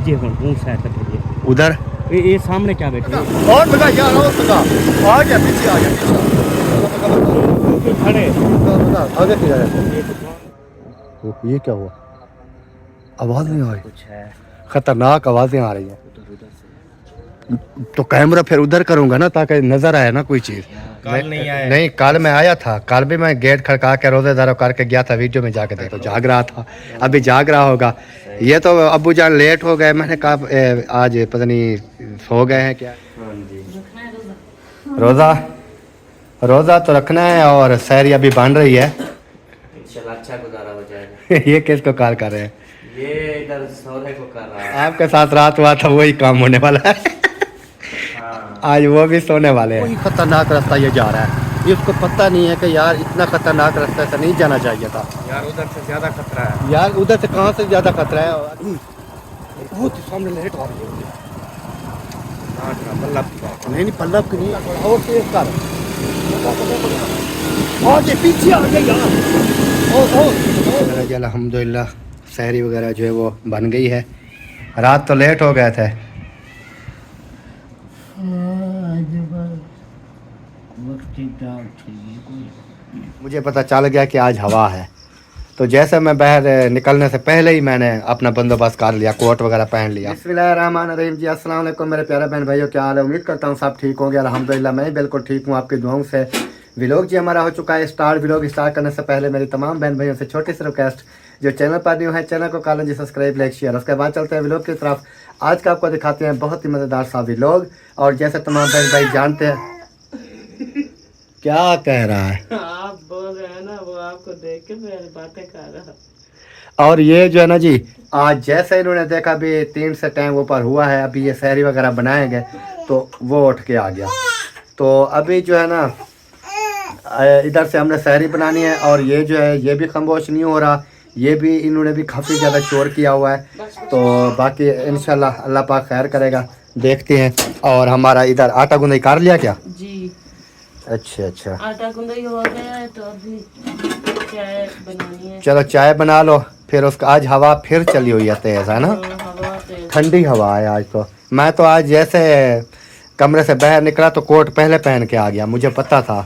भीजे हों हूँ साइड तक उधर ये सामने क्या बैठे और लगा यार और लगा आ गया पीछे आ गया पीछे खड़े आगे की ये क्या हुआ आवाज नहीं आ रही कुछ है खतरनाक आवाजें आ रही हैं उधर उधर से तो कैमरा फिर उधर करूंगा ना ताकि नजर आए ना कोई चीज कल नहीं आया नहीं कल मैं आया था कल भी मैं गेट खड़का के रोजेदार करके गया था वीडियो में जाके देखो जाग रहा था अभी जाग रहा होगा ये तो अब्बू जान लेट हो गए मैंने कहा आज पता नहीं सो गए हैं क्या हाँ जी रोजा रोजा तो रखना है और सैरी अभी बन रही है इंशाल्लाह अच्छा गुजारा हो जाएगा ये किसको कॉल कर रहे हैं ये इधर सौदे को कर रहा है आपके साथ रात हुआ था वही काम होने वाला है हाँ आज वो भी सोने वाले हैं खतरनाक रास्ता ये जा रहा है ये उसको पता नहीं है कि यार इतना खतरनाक रास्ता से नहीं जाना चाहिए था यार उधर से ज्यादा खतरा है यार उधर से कहाँ से ज्यादा खतरा है वो तो सामने लेट आ रही है नहीं नहीं पल्लव की नहीं और तेज कर और ये पीछे आ गया यार अल्हम्दुलिल्लाह सहरी वगैरह जो है वो बन गई है रात तो लेट हो गए थे मुझे पता चल गया कि आज हवा है तो जैसे मैं बाहर निकलने से पहले ही मैंने अपना बंदोबस्त कर लिया कोट वगैरह पहन लिया बिस्मिल्लाहिर्रहमानिर्रहीम जी अस्सलाम वालेकुम मेरे प्यारे बहन भाइयों क्या हाल है उम्मीद करता हूँ सब ठीक होंगे अल्हम्दुलिल्लाह मैं बिल्कुल ठीक हूँ आपकी दुआओं से व्लॉग जी हमारा हो चुका है स्टार्ट व्लॉग स्टार्ट करने से पहले मेरी तमाम बहन भाइयों से छोटी सी रिक्वेस्ट जो चैनल पर न्यू है चैनल को कर लीजिए सब्सक्राइब लाइक शेयर उसके बाद चलते हैं व्लॉग की तरफ आज का आपको दिखाते हैं बहुत ही मज़ेदार सा व्लॉग और जैसे तमाम बहन भाई जानते हैं क्या कह रहा है आप बोल रहे हैं ना वो आपको देख के मेरी बातें कर रहा और ये जो है ना जी आज जैसे इन्होंने देखा भी 3 से टाइम ऊपर हुआ है अभी ये सहरी वगैरह बनाएंगे तो वो उठ के आ गया तो अभी जो है ना इधर से हमने सहरी बनानी है और ये जो है ये भी खामोश नहीं हो रहा ये भी इन्होंने भी काफ़ी ज़्यादा शोर किया हुआ है तो बाकी इंशाल्लाह अल्लाह पाक खैर करेगा देखते हैं और हमारा इधर आटा गुंदाई कर लिया क्या जी अच्छा अच्छा आटा गुंदाई हो गया है तो अभी चाय बनानी है चलो चाय बना लो फिर उसका आज हवा फिर चली हुई है तेज है ना हवा तेज ठंडी हवा है आज तो मैं तो आज जैसे कमरे से बाहर निकला तो कोट पहले पहन के आ गया मुझे पता था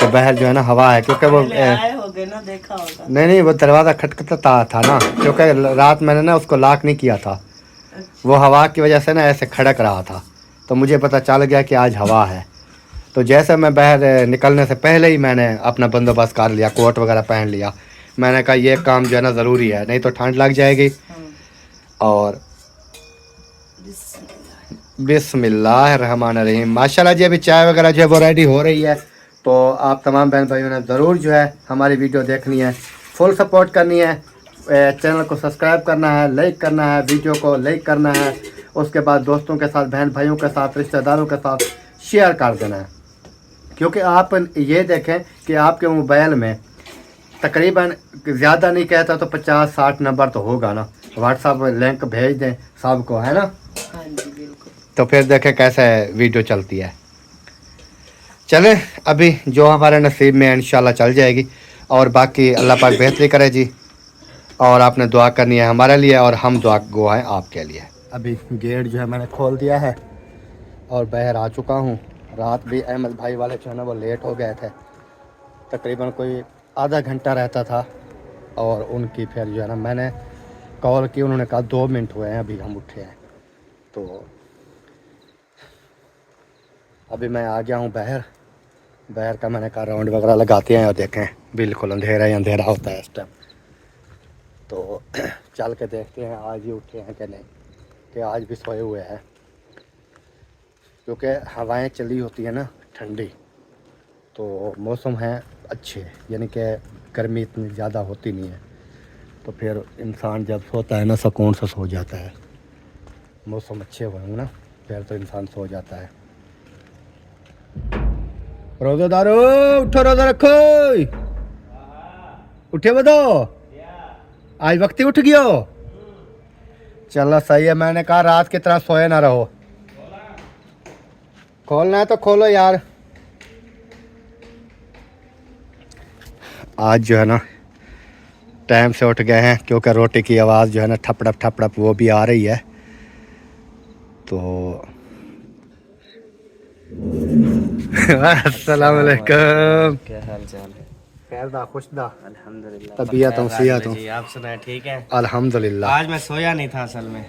तो बाहर जो है ना हवा है क्योंकि वो आए होगे ना देखा होगा नहीं वो दरवाज़ा खटखटाता था ना क्योंकि रात मैंने ना उसको लॉक नहीं किया था वो हवा की वजह से ना ऐसे खड़क रहा था तो मुझे पता चल गया कि आज हवा है तो जैसे मैं बाहर निकलने से पहले ही मैंने अपना बंदोबस्त कर लिया कोट वगैरह पहन लिया मैंने कहा ये काम जो है ना ज़रूरी है नहीं तो ठंड लग जाएगी और बिस्मिल्लाहिर्रहमानिर्रहीम माशाल्लाह जी अभी चाय वगैरह जो है वो रेडी हो रही है तो आप तमाम बहन भाइयों ने ज़रूर जो है हमारी वीडियो देखनी है फुल सपोर्ट करनी है चैनल को सब्सक्राइब करना है लाइक करना है वीडियो को लाइक करना है उसके बाद दोस्तों के साथ बहन भाइयों के साथ रिश्तेदारों के साथ शेयर कर देना है क्योंकि आप ये देखें कि आपके मोबाइल में तकरीबन ज़्यादा नहीं कहता तो 50-60 नंबर तो होगा ना व्हाट्सएप लिंक भेज दें सबको है ना हाँ जी बिल्कुल तो फिर देखें कैसे वीडियो चलती है चलें अभी जो हमारे नसीब में इंशाल्लाह चल जाएगी और बाकी अल्लाह पाक बेहतरी करे जी और आपने दुआ करनी है हमारे लिए और हम दुआ गो हैं आपके लिए अभी गेट जो है मैंने खोल दिया है और बाहर आ चुका हूँ रात भी अहमद भाई वाले जो है ना वो लेट हो गए थे तकरीबन कोई आधा घंटा रहता था और उनकी फिर जो है ना मैंने कॉल की उन्होंने कहा 2 मिनट हुए हैं अभी हम उठे हैं तो अभी मैं आ गया हूँ बाहर का मैंने कहा राउंड वगैरह लगाते हैं और देखें बिल्कुल अंधेरा ही अंधेरा होता है इस टाइम तो चल के देखते हैं आज ही उठे हैं कि नहीं कि आज भी सोए हुए हैं क्योंकि हवाएं चली होती है ना ठंडी तो मौसम है अच्छे यानी कि गर्मी इतनी ज़्यादा होती नहीं है तो फिर इंसान जब सोता है ना सुकून से सो जाता है मौसम अच्छे होंगे ना फिर तो इंसान सो जाता है रोज़ेदारो उठो रोज़ा रखो उठे बताओ आज वक्ती उठ गयो चलो सही है मैंने कहा रात की तरह सोए ना रहो खोलना है तो खोलो यार आज जो है ना टाइम से उठ गए हैं क्योंकि रोटी की आवाज़ जो है ना ठपड़प वो भी आ रही है तो अस्सलाम वालेकुम। क्या हाल चाल है? खैर दा खुश दा अल्हम्दुलिल्लाह। तबीयत खैर वसीयत राज जी, आप सुनाए ठीक है? अल्हम्दुलिल्लाह। आज मैं सोया नहीं था असल में।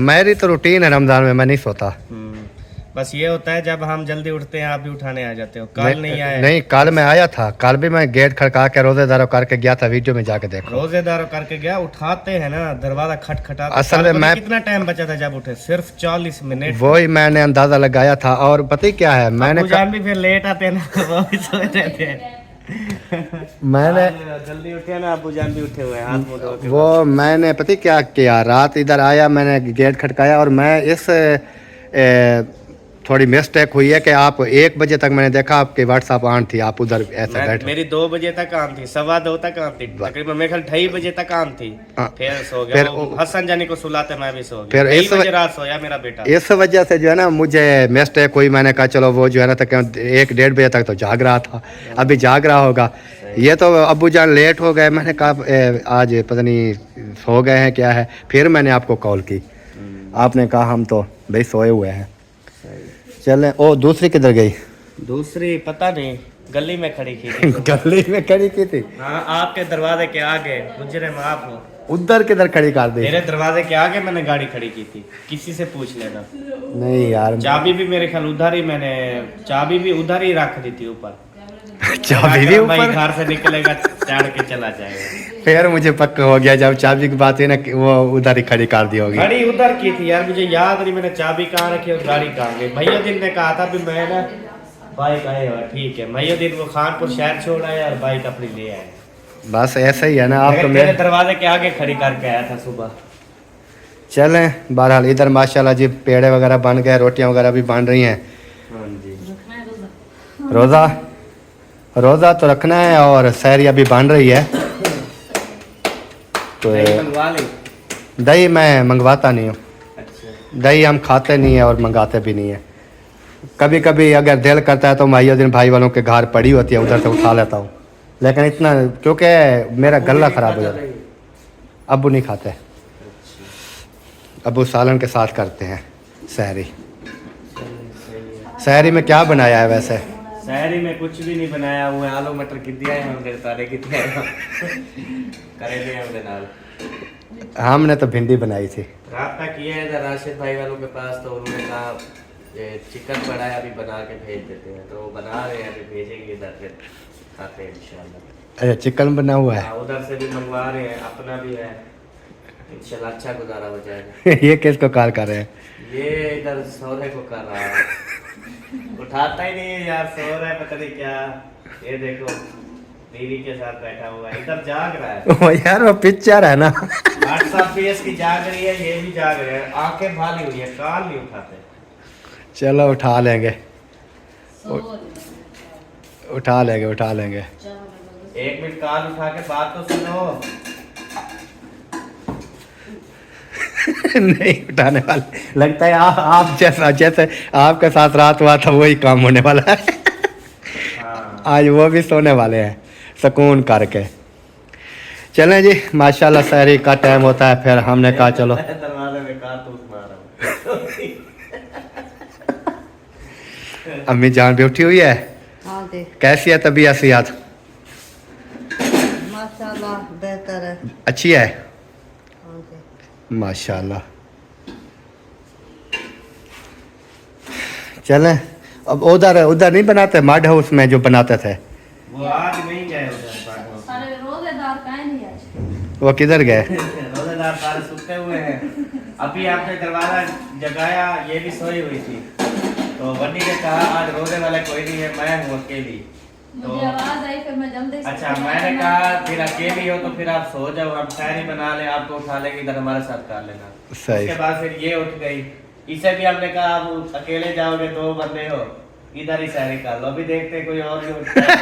मेरी तो रूटीन है रमजान में, मैं नहीं सोता। बस ये होता है जब हम जल्दी उठते हैं आप भी उठाने आ जाते हो। कल नहीं आए? नहीं, कल मैं आया था। कल भी मैं गेट खड़का के रोजेदारों करके गया था, वीडियो में जाके देखो। रोजेदारों करके गया, उठाते हैं ना दरवाजा खटखटाते। असल में मैं कितना टाइम बचा था जब उठे? सिर्फ 40 मिनट। वही मैंने अंदाजा लगाया था। और पता ही क्या है, मैंने जान भी फिर लेट आते हैं ना, वो भी सो रहे थे। मैंने जल्दी उठे ना, अबू जान भी उठे हुए हैं हाथ मुंह धो के। वो मैंने पता ही क्या किया, रात इधर आया, मैंने गेट खटकाया और मैं इस थोड़ी मिस्टेक हुई है कि आप 1 बजे तक मैंने देखा आपके व्हाट्सएप ऑन थी, आप उधर ऐसे बैठे। मेरी 2 बजे तक काम थी, 2:15 तक काम थी, तकरीबन मेरे ख्याल 2:30 बजे तक काम थी। फिर सो गया। फिर हसन जानी को सुलाते मैं भी सो गया। फिर इस बजे रात सोया मेरा बेटा। इस वजह से जो है ना मुझे मिस्टेक हुई। मैंने कहा चलो वो जो है ना तक 1-1:30 बजे तक तो जाग रहा था, अभी जाग रहा होगा। ये तो अब्बू जान लेट हो गए, मैंने कहा आज पता नहीं सो गए हैं क्या है। फिर मैंने आपको कॉल की, आपने कहा हम तो भाई सोए हुए हैं। चलें। ओ दूसरी किधर गई? दूसरी पता नहीं, गली में खड़ी की थी। गली में खड़ी की थी? हाँ, आपके दरवाजे के आगे। गुजरे माफ हो। उधर किधर खड़ी कर दी? मेरे दरवाजे के आगे मैंने गाड़ी खड़ी की थी, किसी से पूछ लेना। नहीं यार, चाबी भी मेरे ख्याल उधर ही, मैंने चाबी भी उधर ही रख दी थी ऊपर। चाबी भी ऊपर? घर से निकलेगा चढ़ के चला जाएगा। फिर मुझे पक्का हो गया जब चाबी की बात है ना कि वो उधर ही खड़ी कर दी होगी। खड़ी उधर की थी यार, मुझे याद नहीं मैंने चाबी कहाँ रखी और गाड़ी कहाँ गई। भैया दिन ने कहा था भी मैं ना बाइक आए और ठीक है। भैया दिन वो खानपुर शहर छोड़ आया और बाइक अपनी ले आए। बस ऐसा ही है ना। आप तो मेरे दरवाजे के आगे खड़ी करके आया था सुबह। चलें, बहरहाल इधर माशाल्लाह जी पेड़े वगैरह बन गए, रोटियां वगैरह भी बन रही हैं। रोज़ा तो रखना है और सहरिया भी बन रही है। तो दही मैं मंगवाता नहीं हूँ। अच्छा। दही हम खाते नहीं है और मंगाते भी नहीं है। कभी कभी अगर दिल करता है तो मैं दिन भाई वालों के घर पड़ी होती है, उधर से उठा लेता हूँ। लेकिन इतना क्योंकि मेरा गला ख़राब हो जाता है। अब्बू नहीं खाते, अब्बू सालन के साथ करते हैं सहरी। सहरी में क्या बनाया है वैसे? सहरी में कुछ भी नहीं बनाया हुआ है। आलू मटर की दिया है हमने, तारे की दिया है करेले हमने नाल। हमने तो भिंडी बनाई थी। रास्ता किया है इधर राशिद भाई वालों के पास, तो उन्होंने कहा चिकन पड़ा है अभी बना के भेज देते हैं, तो बना रहे हैं, अभी भेजेंगे इधर, फिर खाते हैं इंशाल्लाह। अच्छा, चिकन बना हुआ है? उधर से भी मंगवा रहे हैं, अपना भी है, इंशाल्लाह अच्छा गुजारा हो जाएगा। ये किसको कॉल कर रहे हैं? ये इधर सौरे को कर रहा है। उठाता ही नहीं है यार, सो रहा है पता नहीं क्या। ये देखो बीवी के साथ बैठा हुआ है, इधर जाग रहा है। वो यार वो पिक्चर है ना। 8-7 PS की जाग रही है, ये भी जाग रहे हैं, आंखें भाली हुई है, कान नहीं उठाते। चलो उठा लेंगे, उठा लेंगे, उठा लेंगे। 1 मिनट कान उठा के बात तो सुनो। नहीं उठाने वाले, लगता है आप जैसे आपके साथ रात हुआ था वही काम होने वाला है। हाँ। आज वो भी सोने वाले हैं सुकून करके। चलें जी, माशाल्लाह सहरी का टाइम होता है, फिर हमने कहा चलो। दरवाजे में कारतूस मारा। अम्मी जान भी उठी हुई है? हाँ जी। कैसी है तबीयत सेहत? माशाल्लाह बेहतर है। अच्छी है? हाँ जी। माशाल्लाह। चलें, अब उधर उधर नहीं बनाते मड हाउस में जो बनाते थे? वो आज नहीं गए उधर। सारे रोजेदार काहे नहीं आए? वो किधर गए? रोजेदार सारे सुते हुए हैं। अभी आपने दरवाजा जगाया, ये भी सोई हुई थी, तो वड्डी ने कहा आज रोजे वाला कोई नहीं है, मैं हूँ अकेली। मुझे आवाज आई, फिर मैं जल्दी से अच्छा, मैंने कहा फिर अकेली हो तो फिर आप सो जाओ, हम शायरी बना ले, आपको उठा लेंगे, इधर हमारे साथ कर लेना। सही। उसके बाद फिर ये उठ गई, इसे भी हमने कहा आप अकेले जाओगे, 2 बंदे हो, इधर ही शायरी कर लो, अभी देखते कोई और भी उठता है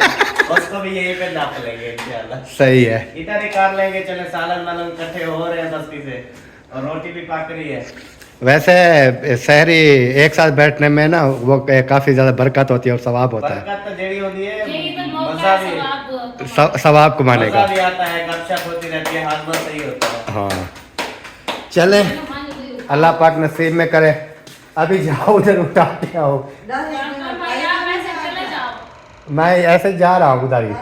उसको भी यहीं पे नाप लेंगे इंशाल्लाह। सही है, इधर ही कर लेंगे। चले सालन वालन इकट्ठे हो रहे हैं बस्ती से, और रोटी भी पक रही है। वैसे सहरी एक साथ बैठने में ना वो काफी ज्यादा बरकत होती है और सवाब होता है। बरकत तो जेड़ी होती है, मजा भी, सवाब कमाने का मजा भी आता है, गपशप होती रहती है, हाथ सही होता है। हाँ, चले अल्लाह पाक नसीब में करे। अभी जाओ उधर उठा के आओ। मैं ऐसे जा रहा हूँ उधर ही।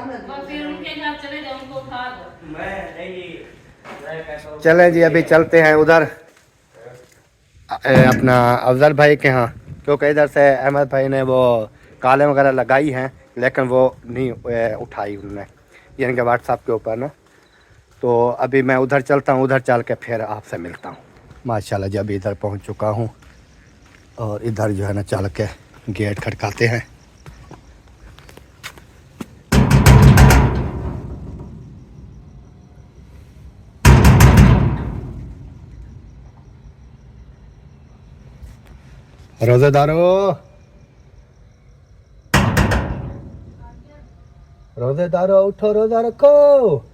चलें जी अभी चलते हैं उधर अपना अफजल भाई के यहाँ, क्योंकि इधर से अहमद भाई ने वो कालें वगैरह लगाई हैं लेकिन वो नहीं उठाई उन्होंने, यानी कि व्हाट्सएप के ऊपर ना। तो अभी मैं उधर चलता हूँ, उधर चल के फिर आपसे मिलता हूँ। माशाल्लाह जी अभी इधर पहुँच चुका हूँ और इधर जो है ना चल के गेट खटकाते हैं। रोजेदारो रोजेदारो उठो, रोजा रखो।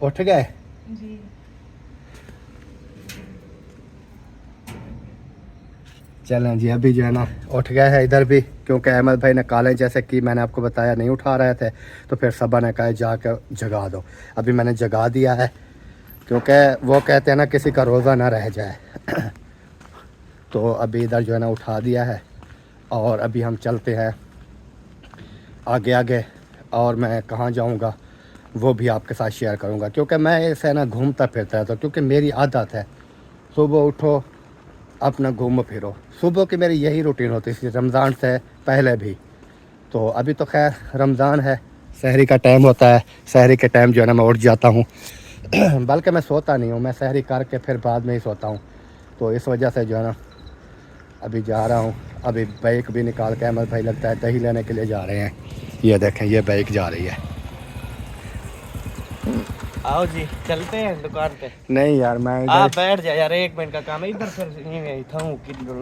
उठ गए? चलें जी अभी जो है ना उठ गए हैं इधर भी, क्योंकि अहमद भाई ने कालें जैसे कि मैंने आपको बताया नहीं उठा रहे थे, तो फिर सबा ने कहा जाकर जगा दो। अभी मैंने जगा दिया है, क्योंकि वो कहते हैं ना किसी का रोज़ा ना रह जाए। तो अभी इधर जो है ना उठा दिया है और अभी हम चलते हैं आगे आगे, और मैं कहाँ जाऊँगा वो भी आपके साथ शेयर करूँगा, क्योंकि मैं ऐसे ना घूमता फिरता रहता हूँ, क्योंकि मेरी आदत है सुबह उठो अपना घूमो फिरो। सुबह की मेरी यही रूटीन होती थी रमज़ान से पहले भी। तो अभी तो खैर रमज़ान है, सहरी का टाइम होता है, सहरी के टाइम जो है ना मैं उठ जाता हूँ। बल्कि मैं सोता नहीं हूँ, मैं सहरी करके फिर बाद में ही सोता हूँ। तो इस वजह से जो है ना अभी जा रहा हूँ। अभी बाइक भी निकाल के अहमद भाई लगता है दही लेने के लिए जा रहे हैं। ये देखें ये बाइक जा रही है। आओ जी चलते हैं दुकान पे। नहीं यार मैं आप बैठ जा यार, 1 मिनट का काम है इधर से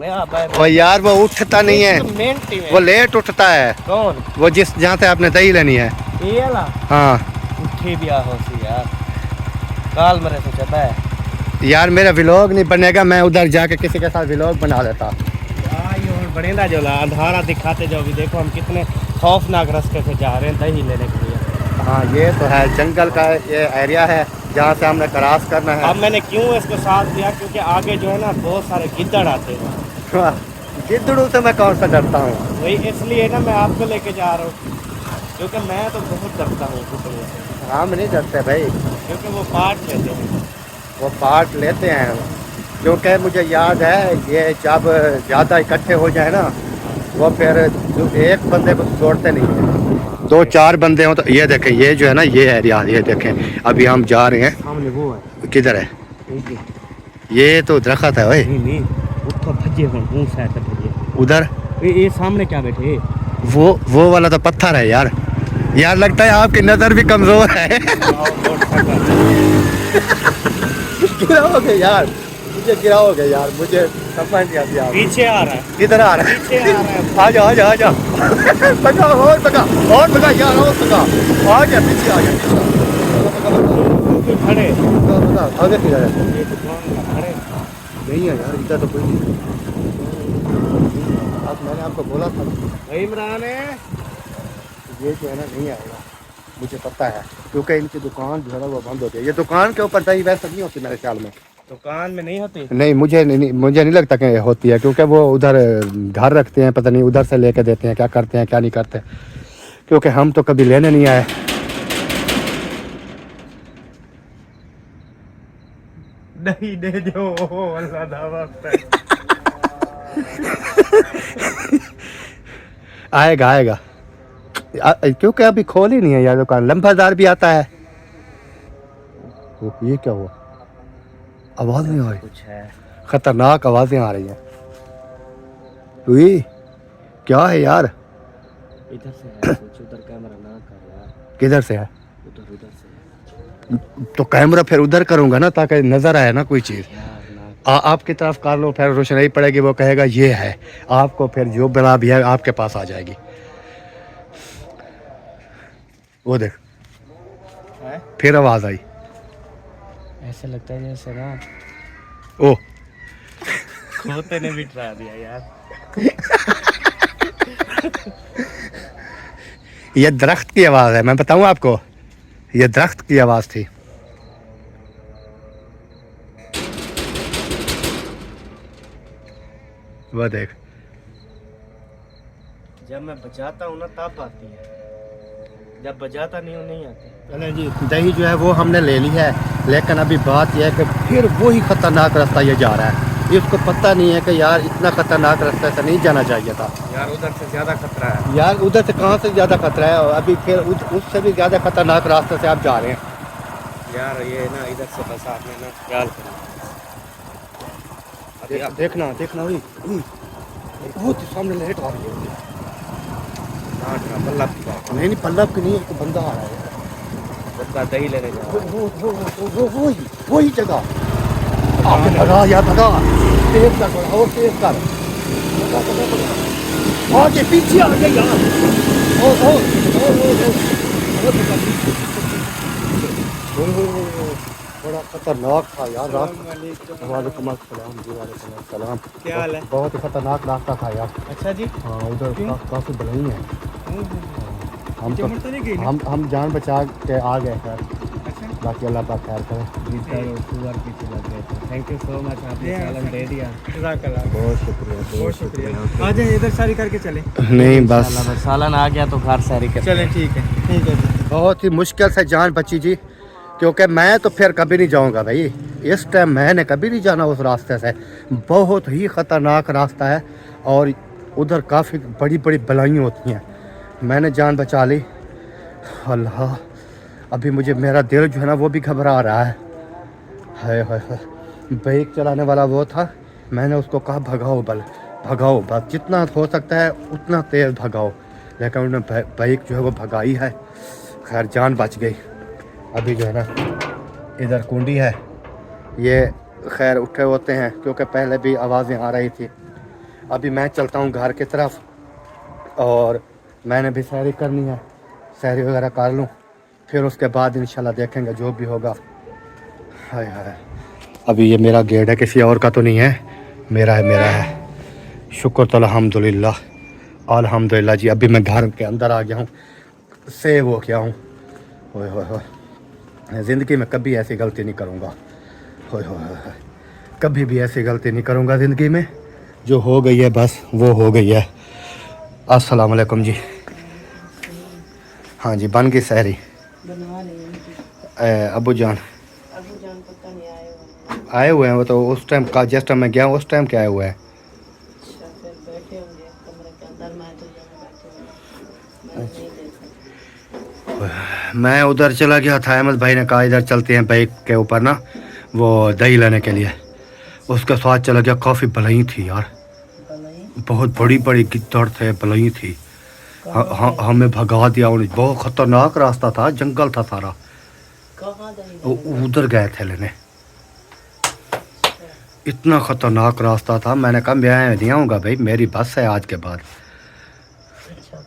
आप बैठ। वो यार वो उठता नहीं है, वो लेट उठता है। कौन? वो जिस जहाँ से आपने दही लेनी है। ये वाला? हाँ उठी भी आ होसी यार, काल मेरे से चबा है यार, मेरा व्लॉग नहीं बनेगा, मैं उधर जाके किसी के साथ व्लॉग बना लेता। बड़े ना जो अंधारा दिखाते जाओ भी, देखो हम कितने खौफनाक रास्ते से जा रहे हैं दही लेने के लिए। हाँ ये तो है, जंगल का ये एरिया है जहाँ से हमने क्रॉस करना है। अब मैंने क्यों इसको साथ दिया, क्योंकि आगे जो है ना बहुत सारे गिद्दड़ आते हैं। गिद्दड़ों से मैं कौन सा डरता हूँ? वही इसलिए ना मैं आपको लेके जा रहा हूँ, क्योंकि मैं तो बहुत डरता हूँ गिद्दड़ों से। हम नहीं डरते भाई, क्योंकि वो पार्ट लेते हैं। वो पार्ट लेते हैं, क्योंकि मुझे याद है ये जब ज़्यादा इकट्ठे हो जाए ना वो फिर एक बंदे को छोड़ते नहीं है, 2-4 बंदे हों। तो ये देखें ये जो है ना ये एरिया, ये देखें अभी हम जा रहे हैं। सामने वो है। किधर है? ये तो दरख्त है भाई। नहीं उठो भजे भजे उधर ये सामने क्या बैठे? वो वाला तो पत्थर है यार। यार लगता है आपकी नज़र भी कमज़ोर है। गिराओगे यार, मुझे गिराओगे यार, मुझे समझ नहीं आती यार। पीछे आ रहा है। किधर आ रहा है? पीछे आ रहा है। आ जा आ जा आ जा। भगा और भगा और भगा यार, और भगा। आ गया पीछे, आ गया खड़े भगा आगे किधर है? ये दुकान में खड़े नहीं है यार, इधर तो कोई नहीं। अब मैंने आपको बोला था इमरान है। ये जो है ना नहीं आएगा, मुझे पता है, क्योंकि इनकी दुकान जो है ना वो बंद होती है। ये दुकान के ऊपर दही वैसे नहीं होती मेरे ख्याल में। दुकान में नहीं होती? नहीं मुझे नहीं लगता कि होती है, क्योंकि वो उधर घर रखते हैं, पता नहीं उधर से लेके देते हैं, क्या करते हैं क्या नहीं करते, क्योंकि हम तो कभी लेने नहीं आए। नहीं दे जो अल्लाह दावा आएगा आएगा, क्योंकि अभी खोल ही नहीं है यार दुकान। लंबादार भी आता है। ये क्या हुआ? आवाज नहीं आ रही, कुछ है, खतरनाक आवाजें आ रही हैं। क्या है यार? इधर से है कुछ, उधर कैमरा ना कर यार। किधर से है? उधर से। तो कैमरा फिर उधर करूंगा ना, ताकि नजर आए ना कोई चीज। आपकी तरफ कर लो, फिर रोशनाई पड़ेगी, वो कहेगा ये है, आपको फिर जो बला भी है आपके पास आ जाएगी। वो देख है? फिर आवाज आई। ऐसे लगता है जैसे ना ओ खोते ने भी डरा दिया यार। ये दरख्त की आवाज़ है, मैं बताऊं आपको, ये दरख्त की आवाज़ थी। वो देख, जब मैं बजाता हूँ ना तब आती है, जब बजाता नहीं हूँ नहीं आती। चले जी, दही जो है वो हमने ले ली है, लेकिन अभी बात यह है कि फिर वही ख़तरनाक रास्ता ये जा रहा है। इसको पता नहीं है कि यार इतना ख़तरनाक रास्ते से नहीं जाना चाहिए था यार, उधर से ज़्यादा खतरा है। यार। उधर से कहाँ से ज़्यादा खतरा है, और अभी फिर उससे भी ज़्यादा खतरनाक रास्ते से आप जा रहे हैं यार। ये ना इधर से बस आपने ना ख्याल करो। अभी आप देखना देखना, वही बहुत सामने लेट आ रही है। पल्लव नहीं पल्लव की नहीं, एक बंदा आ रहा है, बंदा दही लेने जा रहा है। वही जगह। आगे भगा यार, भगा, तेज कर थोड़ा और तेज कर, आगे पीछे आ गए यार। बड़ा खतरनाक था यार रास्ता। वालेकुम अस्सलाम जी, वालेकुम अस्सलाम। क्या हाल है? बहुत ही खतरनाक रास्ता था यार। अच्छा जी। हाँ, उधर काफ़ी बलई है। हम तो नहीं गई? हम जान बचा के आ गए सर। अच्छा, बाकी अल्लाह पाक खैर करे। थैंक यू सो मच, आपने सालन दे दिया। बहुत शुक्रिया, बहुत शुक्रिया। आ जाए इधर सारी करके चले। नहीं बस सालन आ गया तो घर सारी कर चलें, ठीक है जी। बहुत ही मुश्किल से जान बची जी, क्योंकि मैं तो फिर कभी नहीं जाऊंगा भाई। इस टाइम मैंने कभी नहीं जाना उस रास्ते से, बहुत ही ख़तरनाक रास्ता है और उधर काफ़ी बड़ी बड़ी बलाइयाँ होती हैं। मैंने जान बचा ली। अल्लाह, अभी मुझे मेरा दिल जो है ना वो भी घबरा रहा है। हाय हाय हाय, बाइक चलाने वाला वो था, मैंने उसको कहा भगाओ भगाओ बस, जितना हो सकता है उतना तेज़ भगाओ, लेकिन उन्होंने बाइक जो है वो भगाई है। खैर जान बच गई। अभी जो है ना इधर कुंडी है, ये खैर उठे होते हैं क्योंकि पहले भी आवाज़ें आ रही थी। अभी मैं चलता हूँ घर की तरफ, और मैंने भी सैरी करनी है, सैरी वगैरह कर लूँ, फिर उसके बाद इंशाल्लाह देखेंगे जो भी होगा। हाय हाय, अभी ये मेरा गेट है, किसी और का तो नहीं है, मेरा है। शुक्र तो अल्हम्दुलिल्लाह अल्हम्दुलिल्लाह जी। अभी मैं घर के अंदर आ गया हूँ, सेव हो गया हूँ। होय होय होय, ज़िंदगी में कभी ऐसी गलती नहीं करूँगा। होय होय होय, कभी भी ऐसी गलती नहीं करूँगा ज़िंदगी में। जो हो गई है बस वो हो गई है। अस्सलाम वालेकुम जी। हाँ जी, बन गई सहरी। बनवा नहीं अबू जान पता नहीं आए आए हुए हैं, वो तो उस टाइम का जिस टाइम मैं गया उस टाइम के आए हुए हैं। अच्छा, फिर बैठे होंगे कमरे के अंदर, मैं तो यहाँ बैठे हुए, मैं नहीं देख सकती। मैं उधर चला गया था, अहमद भाई ने कहा इधर चलते हैं बाइक के ऊपर ना वो दही लेने के लिए। उसके साथ चला गया, काफ़ी बलई थी यार, बहुत बड़ी बड़ी गिद्दड़ थे, बलई थी। हमें भगा दिया उन्हें, बहुत ख़तरनाक रास्ता था, जंगल था सारा। कहाँ दही उधर गए थे लेने, इतना ख़तरनाक रास्ता था। मैंने कहा मैं नहीं आऊँगा भाई, मेरी बस है आज के बाद।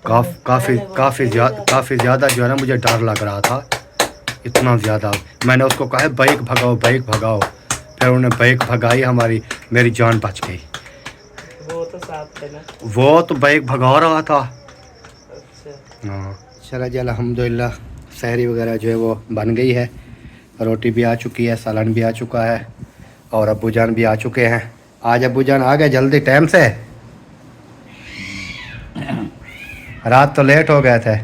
काफ़ी ज़्यादा जो है ना मुझे डर लग रहा था, इतना ज़्यादा। मैंने उसको कहा बाइक भगाओ, फिर उन्होंने बाइक भगाई हमारी, मेरी जान बच गई। वो तो साथ थे ना। वो तो बाइक भगा रहा था। अच्छा, हाँ चला जी, अल्हम्दुलिल्लाह सहरी वगैरह जो है वो बन गई है, रोटी भी आ चुकी है, सालन भी आ चुका है, और अब्बू जान भी आ चुके हैं। आज अब्बू जान आ गए जल्दी टाइम से, रात तो लेट हो गए थे।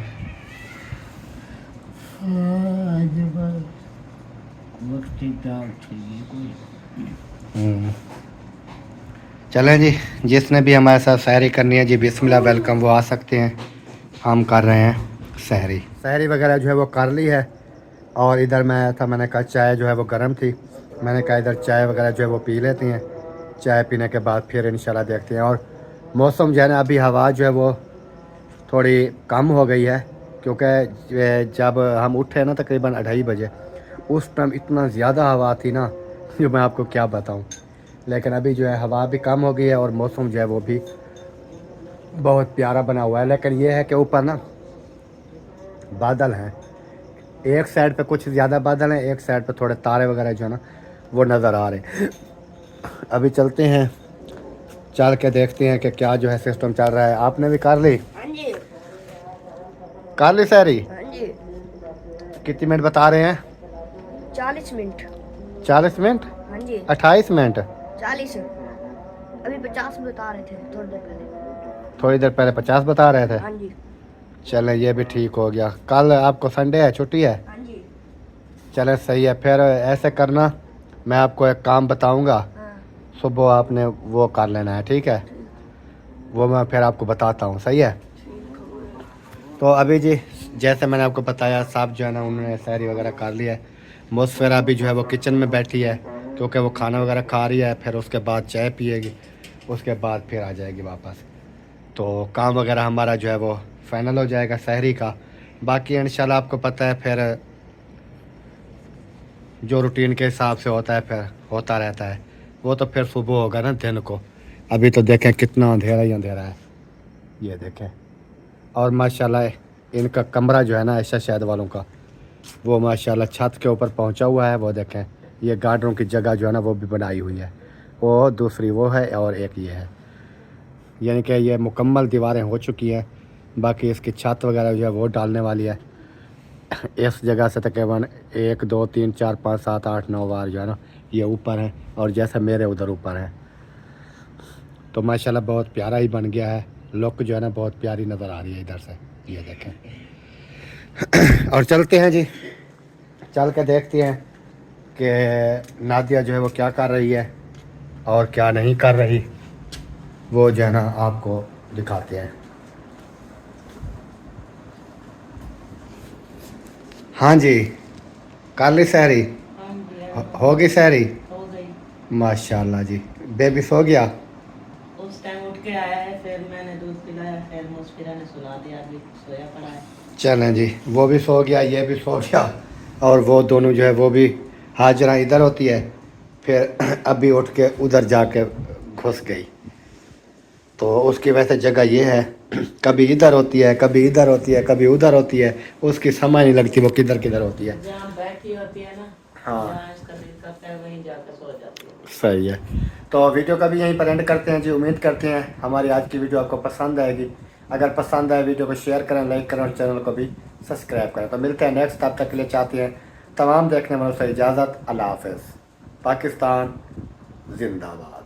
चलें जी, जिसने भी हमारे साथ सहरी करनी है जी, बिस्मिल्लाह वेलकम, वो आ सकते हैं। हम कर रहे हैं सहरी वगैरह जो है वो कर ली है। और इधर मैं आया था, मैंने कहा चाय जो है वो गर्म थी, मैंने कहा इधर चाय वगैरह जो है वो पी लेते हैं। चाय पीने के बाद फिर इंशाल्लाह देखते हैं। और मौसम जो है ना, अभी हवा जो है वो थोड़ी कम हो गई है, क्योंकि जब हम उठे ना तकरीबन 2:30 बजे, उस टाइम इतना ज़्यादा हवा थी ना जो मैं आपको क्या बताऊं। लेकिन अभी जो है हवा भी कम हो गई है और मौसम जो है वो भी बहुत प्यारा बना हुआ है। लेकिन ये है कि ऊपर ना बादल हैं, एक साइड पे कुछ ज़्यादा बादल हैं, एक साइड पे थोड़े तारे वगैरह जो है ना वो नज़र आ रहे हैं। अभी चलते हैं, चल के देखते हैं कि क्या जो है सिस्टम चल रहा है। आपने भी कर ली? कर ली सहरी? हाँ जी। कितनी मिनट बता रहे हैं? 40 मिनट। 40 मिनट? हाँ जी। 28 मिनट? 40। अभी 50 बता रहे थे थोड़ी देर पहले। थोड़ी देर पहले 50 बता रहे थे। हाँ जी। चलें, ये भी ठीक हो गया। कल आपको संडे है, छुट्टी है? हाँ जी। चलें सही है। फिर ऐसे करना, मैं आपको एक काम बताऊंगा, हाँ। सुबह आपने वो कर लेना है, ठीक है? वो मैं फिर आपको बताता हूँ, सही है? तो अभी जी जैसे मैंने आपको बताया, साहब जो है ना उन्होंने सहरी वगैरह कर लिया है। मुसफिरा भी जो है वो किचन में बैठी है क्योंकि वो खाना वगैरह खा रही है, फिर उसके बाद चाय पिएगी, उसके बाद फिर आ जाएगी वापस। तो काम वगैरह हमारा जो है वो फाइनल हो जाएगा सहरी का। बाकी इंशाल्लाह आपको पता है फिर जो रूटीन के हिसाब से होता है फिर होता रहता है, वो तो फिर सुबह होगा ना दिन को। अभी तो देखें कितना अंधेरा ही अंधेरा है, ये देखें। और माशाल्लाह इनका कमरा जो है ना ऐशा शहद वालों का, वो माशाल्लाह छत के ऊपर पहुंचा हुआ है। वो देखें, ये गार्डों की जगह जो है ना वो भी बनाई हुई है, वो दूसरी वो है और एक ये है, यानी कि ये मुकम्मल दीवारें हो चुकी हैं। बाकी इसकी छत वगैरह जो है वो डालने वाली है। इस जगह से तकरीबन 1 2 3 4 5 7 8 9 बार जो है ना ये ऊपर है, और जैसे मेरे उधर ऊपर है। तो माशाल्लाह बहुत प्यारा ही बन गया है। लुक जो है ना बहुत प्यारी नज़र आ रही है इधर से, ये देखें। और चलते हैं जी, चल के देखते हैं कि नादिया जो है वो क्या कर रही है और क्या नहीं कर रही, वो जो है ना आपको दिखाते हैं। हाँ जी, कर ली सहरी? हाँ जी। होगी सहरी? हो गई। माशाल्लाह जी। बेबी सो गया? उस टाइम उठ के आया है, फिर मैंने दूध पिलाया, फिर मुस्फिरा ने सुला दिया, अभी सोया पड़ा है। चलें जी, वो भी सो गया, ये भी सो गया, और वो दोनों जो है वो भी हाजरा इधर होती है, फिर अभी उठ के उधर जाके घुस गई। तो उसकी वैसे जगह ये है, कभी इधर होती है, कभी इधर होती है, कभी उधर होती है, उसकी समझ नहीं लगती वो किधर किधर होती है। जहाँ बैठी होती है ना, हाँ। जहाँ इसका दिल करता है वहीं जाकर सो जाती है। सही है। तो वीडियो का भी यहीं पर एंड करते हैं जी। उम्मीद करते हैं हमारी आज की वीडियो आपको पसंद आएगी। अगर पसंद आए वीडियो को शेयर करें, लाइक करें और चैनल को भी सब्सक्राइब करें। तो मिलते हैं नेक्स्ट, तब तक के लिए चाहते हैं तमाम देखने वालों से इजाज़त। अल्लाह हाफ़िज़। पाकिस्तान जिंदाबाद।